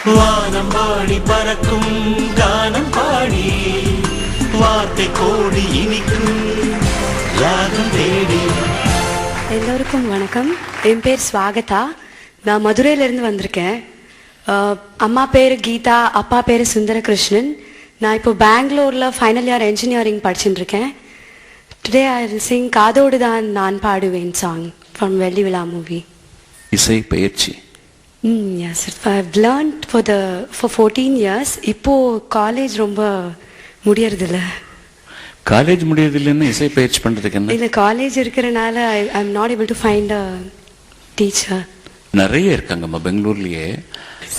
வானம் பாடி பறக்கும் கானம் பாடி வார்த்தை கோடி இனிக்கும் ராகம் தேடி. எல்லோருக்கும் வணக்கம். என் பேர் ஸ்வாகதா. நான் மதுரையிலேருந்து வந்திருக்கேன். அம்மா பேர் கீதா, அப்பா பேர் சுந்தரகிருஷ்ணன். நான் இப்போ பெங்களூரில் ஃபைனல் இயர் என்ஜினியரிங் படிச்சுட்டு இருக்கேன். டுடே ஐ வில் சிங் காதோடு தான் நான் பாடுவேன் சாங் ஃப்ரம் வெள்ளி விழா மூவி. இசை பயிற்சி. Yes, I've learned for 14 years. இப்போ காலேஜ் ரொம்ப முடியறதில்ல. காலேஜ் முடியறதில்லைன்னு இசை பயிற்சி பண்றதுக்கு என்ன? இல்லை, காலேஜ் இருக்கிறனால I'm not able to find a teacher. நிறைய இருக்காங்கம்மா பெங்களூர்லயே.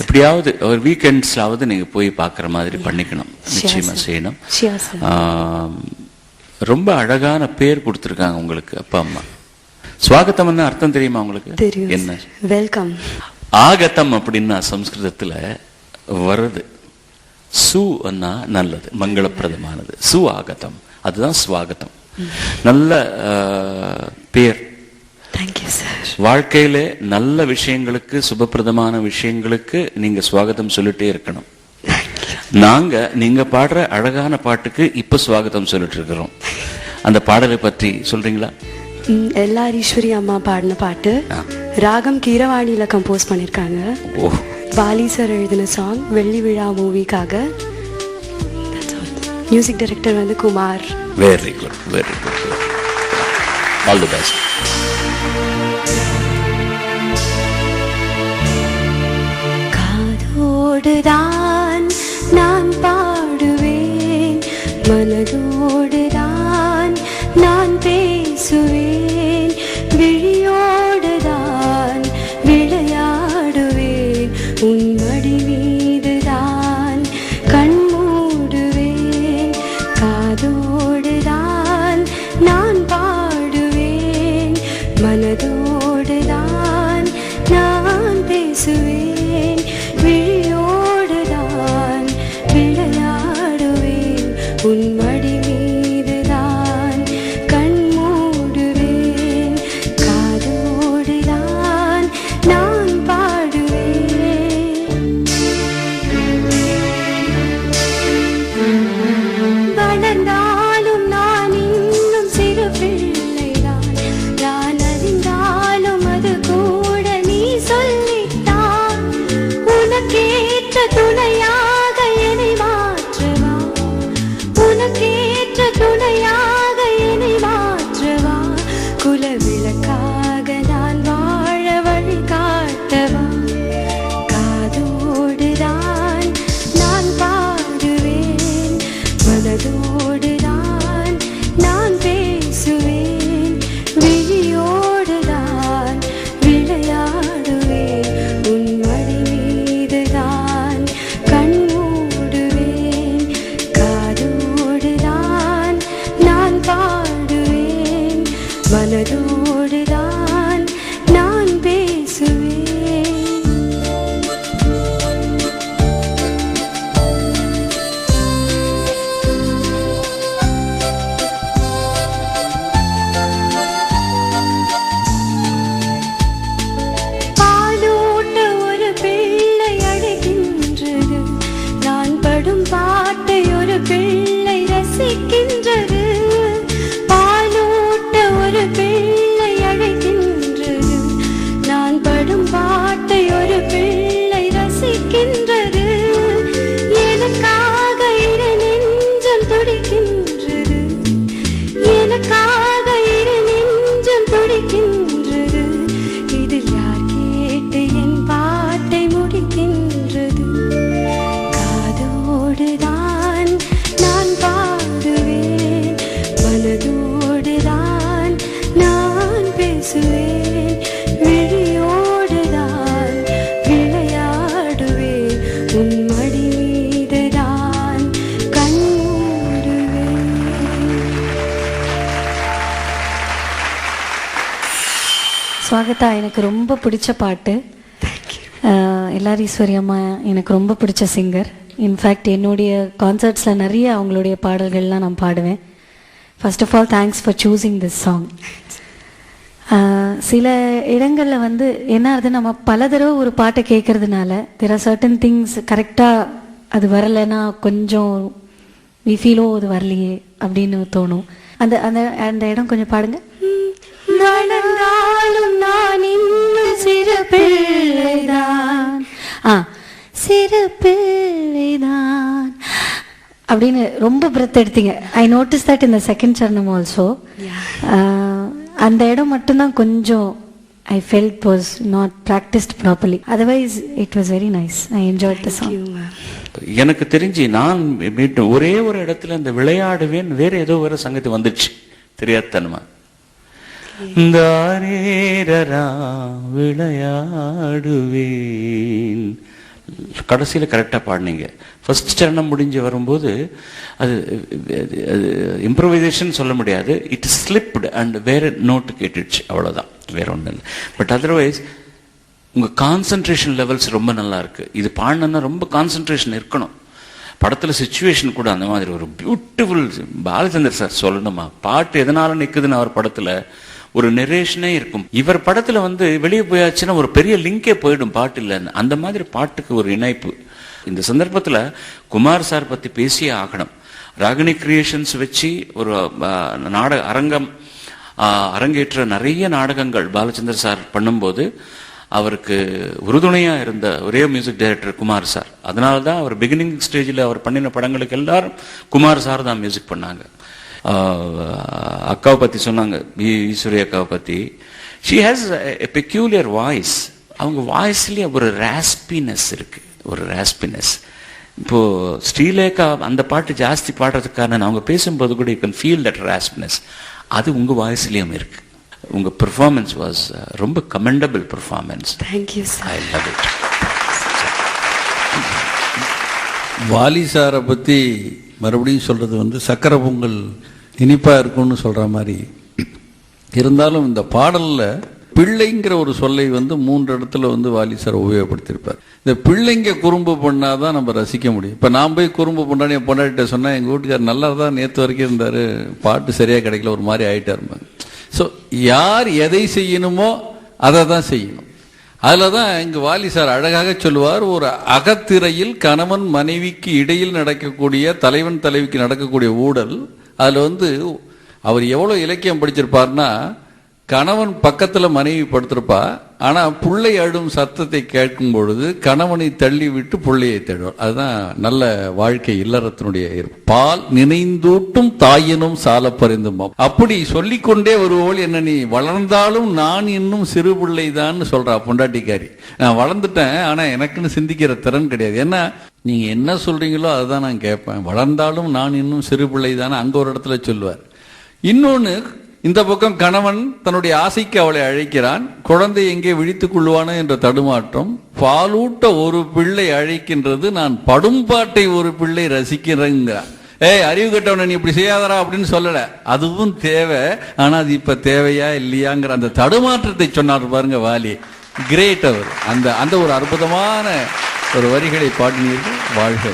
எப்படியாவது ஒரு வீக்கெண்ட்ஸ்லாவது நீங்க போய் பார்க்குற மாதிரி பண்ணிக்கணும். நிச்சயமா செய்யணும். ரொம்ப அழகான பேர் கொடுத்துருக்காங்க உங்களுக்கு அப்பா அம்மா. ஸ்வாகத்தம்னு அர்த்தம் தெரியுமா உங்களுக்கு? தெரியும். என்ன? வெல்கம். ஆகத்தம் அப்படின்னா சம்ஸ்கிருதத்துல வருது. சு அண்ணா நல்லது, மங்களப்பிரதமானது. சு ஆகத்தம், அதுதான் ஸ்வாகத்தம். நல்ல பேர். Thank you sir. வாழ்க்கையில நல்ல விஷயங்களுக்கு, சுபப்பிரதமான விஷயங்களுக்கு நீங்க ஸ்வாகத்தம் சொல்லிட்டே இருக்கணும். நாங்க நீங்க பாடுற அழகான பாட்டுக்கு இப்ப ஸ்வாகத்தம் சொல்லிட்டு இருக்கிறோம். அந்த பாடலை பற்றி சொல்றீங்களா? எல்லார் ஈஸ்வரி அம்மா பாடின பாட்டு. ராகம் கீரவாணியில கம்போஸ் பண்ணிருக்காங்க. வாலி சார் எழுதின சாங் வெள்ளி விழா மூவிக்காக. மியூசிக் டைரக்டர் வந்து Kumar. Very good, very good. All the best. காதோடுதான் நான் பாடுவேன், மனதோடுதான் நான் பேசுவேன், விழியோடுதான் விளையாடுவேன், உன் மடி மீதுதான் கண் மூடுவேன். காதோடுதான் நான் பாடுவேன், மனதோடுதான் நான் பேசுவேன், விழியோடுதான் விளையாடுவேன், உன் மடி மீதுதான் கண் மூடுவேன். காதோடுதான் நான் பாடுவேன். வளர்ந்தாலும் நான் இன்னும் சிறு பிள்ளைதான், நான் அறிந்தாலும் அது கூட நீ சொல்லித்தான். உனக்கேற்ற துணையாக என்னை மாற்றவா, உனக்கேற்ற துணையாக என்னை மாற்றவா, குலவிளக்காக நான் வாழ வழி காட்டவா. காதோடுதான் நான் பாடுவேன், மனதோடுதான் நான் பேசுவேன், விழியோடுதான் விளையாடுவேன், உன் மடி மீதுதான் கண் மூடுவேன். காதோடுதான் நான் பாடுவேன், மனதோடுதான் நான் பேசுவேன். பாலூட்ட ஒரு பிள்ளை அழைக்கின்றது, நான் படும் பாட்டை ஒரு பிள்ளை ரசிக்கின்றது. பாலூட்ட ஒரு பிள்ளை அழைக்கின்றது, நான் படும் பாட்டை ஒரு பிள்ளை ரசிக்கின்றது. எனக்காக இரு நெஞ்சம் துடிக்கின்றது, எனக்காக இரு நெஞ்சம் துடிக்கின்றது. இதில் யார் கேட்டு என் பாட்டை முடிக்கின்றது. காதோடுதான் நான் பாடுவேன், மனதோடுதான் நான் பேசுவேன், விழியோடுதான் விளையாடுவேன், உன் மடி மீதுதான் கண் மூடுவேன். ஸ்வாகதா எனக்கு ரொம்ப பிடிச்ச பாட்டு. எல்லார் ஈஸ்வரி அம்மா எனக்கு ரொம்ப பிடிச்ச சிங்கர். இன்ஃபேக்ட் என்னுடைய கான்சர்ட்ஸில் நிறைய அவங்களுடைய பாடல்கள்லாம் நான் பாடுவேன். First of all thanks for choosing this song. சில இடங்களில் வந்து என்ன ஆகுது, நம்ம பல தடவை ஒரு பாட்டை கேட்கறதுனால there are certain things கரெக்டாக அது வரலைன்னா கொஞ்சம் we feel அது வரலையே அப்படின்னு தோணும். அந்த அந்த அந்த இடம் கொஞ்சம் பாடுங்க. நடந்தாலும் நான் இன்னும் சிறு பிள்ளைதான், சிறு பிள்ளைதான் அப்படின்னு ரொம்ப பிரெத் எடுத்தீங்க. ஐ நோட்டிஸ் தட் இந்த செகண்ட் சரணம் ஆல்சோ. அந்த இடம் மட்டும்தான் கொஞ்சம் I felt was not practised properly. Otherwise it was very nice. I enjoyed the song. எனக்கு தெரிஞ்சு நான் ஒரே ஒரு இடத்துல இந்த விளையாடுவேன் வேற ஏதோ வேற சங்கதி வந்துச்சு தெரியாதனமா. இந்த விளையாடுவேன் கடைசியில் கரெக்டாக பாடினீங்க. ஃபர்ஸ்ட் சரணம் முடிஞ்சு வரும்போது அது இம்ப்ரவைசேஷன் சொல்ல முடியாது, இட் ஸ்லிப்டு அண்ட் வேற நோட்டு கேட்டுடுச்சு, அவ்வளோதான், வேற ஒன்றும் இல்லை. பட் அதர்வைஸ் உங்கள் கான்சன்ட்ரேஷன் லெவல்ஸ் ரொம்ப நல்லா இருக்கு. இது பாடினா ரொம்ப கான்சன்ட்ரேஷன் இருக்கணும். படத்தில் சுச்சுவேஷன் கூட அந்த மாதிரி ஒரு பியூட்டிஃபுல். பாலச்சந்தர் சார் சொல்லணுமா, பாட்டு எதனால நிற்குதுன்னு அவர் படத்தில் ஒரு நெரேஷனே இருக்கும். இவர் படத்துல வந்து வெளியே போயாச்சுன்னா ஒரு பெரிய லிங்கே போயிடும் பாட்டு இல்லைன்னு. அந்த மாதிரி பாட்டுக்கு ஒரு இணைப்பு. இந்த சந்தர்ப்பத்தில் குமார் சார் பத்தி பேசியே ஆகணும். ராகினி கிரியேஷன்ஸ் வச்சு ஒரு நாடக அரங்கேற்ற நிறைய நாடகங்கள் பாலச்சந்தர் சார் பண்ணும்போது அவருக்கு உறுதுணையா இருந்த ஒரே மியூசிக் டைரக்டர் குமார் சார். அதனால்தான் அவர் பிகினிங் ஸ்டேஜில் அவர் பண்ணின படங்களுக்கு எல்லாரும் குமார் சார் தான் மியூசிக் பண்ணாங்க. அக்காவை பத்தி சொன்னாங்க, ஈஸ்வரி அக்காவை பத்தி. She has a peculiar voice. அவங்க வாய்ஸ்லயே ஒரு ராஸ்பினஸ் இருக்கு, ஒரு ராஸ்பினஸ். இப்போ ஸ்ரீலேகா அந்த பாட்டு ஜாஸ்தி பாடுறதுக்கான அவங்க பேசும்போது கூட you can feel that raspiness. அது உங்க வாய்ஸ்லயும் இருக்கு. உங்க பெர்ஃபார்மன்ஸ் வாஸ் ரொம்ப commendable performance. Thank you sir. I love it. Vaali சாரை பற்றி மறுபடியும் சொல்கிறது வந்து சக்கரை பொங்கல் இனிப்பாக இருக்கும்னு சொல்கிற மாதிரி இருந்தாலும் இந்த பாடலில் பிள்ளைங்கிற ஒரு சொல்லை வந்து 3 இடத்துல வந்து வாலி சார் உபயோகப்படுத்தியிருப்பார். இந்த பிள்ளைங்க குறும்பு பண்ணாதான் நம்ம ரசிக்க முடியும். இப்போ நான் போய் குறும்பு பண்ணான்னு என் பொண்டாட்டிட்ட சொன்னேன், எங்கள் வீட்டுக்கார் நல்லா தான் நேற்று வரைக்கும் இருந்தார், பாட்டு சரியாக கிடைக்கல, ஒரு மாதிரி ஆகிட்டாருப்பாங்க. ஸோ யார் எதை செய்யணுமோ அதை தான் செய்யணும். அதில் தான் இங்கு வாலி சார் அழகாக சொல்லுவார், ஒரு அகத்திரையில் கணவன் மனைவிக்கு இடையில் நடக்கக்கூடிய தலைவன் தலைவிக்கு நடக்கக்கூடிய ஊடல். அதில் வந்து அவர் எவ்வளோ இலக்கியம் படிச்சிருப்பார்னா, கணவன் பக்கத்தில் மனைவி படுத்திருப்பா, ஆனால் பிள்ளை அழும் சத்தத்தை கேட்கும் பொழுது கணவனை தள்ளி விட்டு பிள்ளையை தேடுவார். அதுதான் நல்ல வாழ்க்கை இல்லறத்தினுடைய பால் நினைந்தூட்டும் தாயினும் சால பரிந்தும். அப்படி சொல்லிக்கொண்டே வருவோல் என்ன, நீ வளர்ந்தாலும் நான் இன்னும் சிறு பிள்ளைதான் சொல்றா பொண்டாட்டிக்காரி. நான் வளர்ந்துட்டேன், ஆனால் எனக்குன்னு சிந்திக்கிற திறன் கிடையாது. ஏன்னா நீங்க என்ன சொல்றீங்களோ அதுதான் நான் கேட்பேன். வளர்ந்தாலும் நான் இன்னும் சிறு பிள்ளைதானே அங்க ஒரு இடத்துல சொல்லுவார். இன்னொன்னு, இந்த பக்கம் கணவன் தன்னுடைய ஆசைக்கு அவளை அழைக்கிறான், குழந்தை எங்கே விழித்துக் கொள்வானோ என்ற தடுமாற்றம். பாலூட்ட ஒரு பிள்ளை அழைக்கின்றது, நான் படும் பாட்டை ஒரு பிள்ளை ரசிக்கிறேங்கிறான். அறிவு கட்டவனை நீ இப்படி செய்யாதரா அப்படின்னு சொல்லல, அதுவும் தேவை, ஆனா அது இப்ப தேவையா இல்லையாங்கிற அந்த தடுமாற்றத்தை சொன்னார் பாருங்க வாலி. கிரேட். அவர் அந்த அந்த ஒரு அற்புதமான ஒரு வரிகளை பாடினீர்கள். வாழ்க.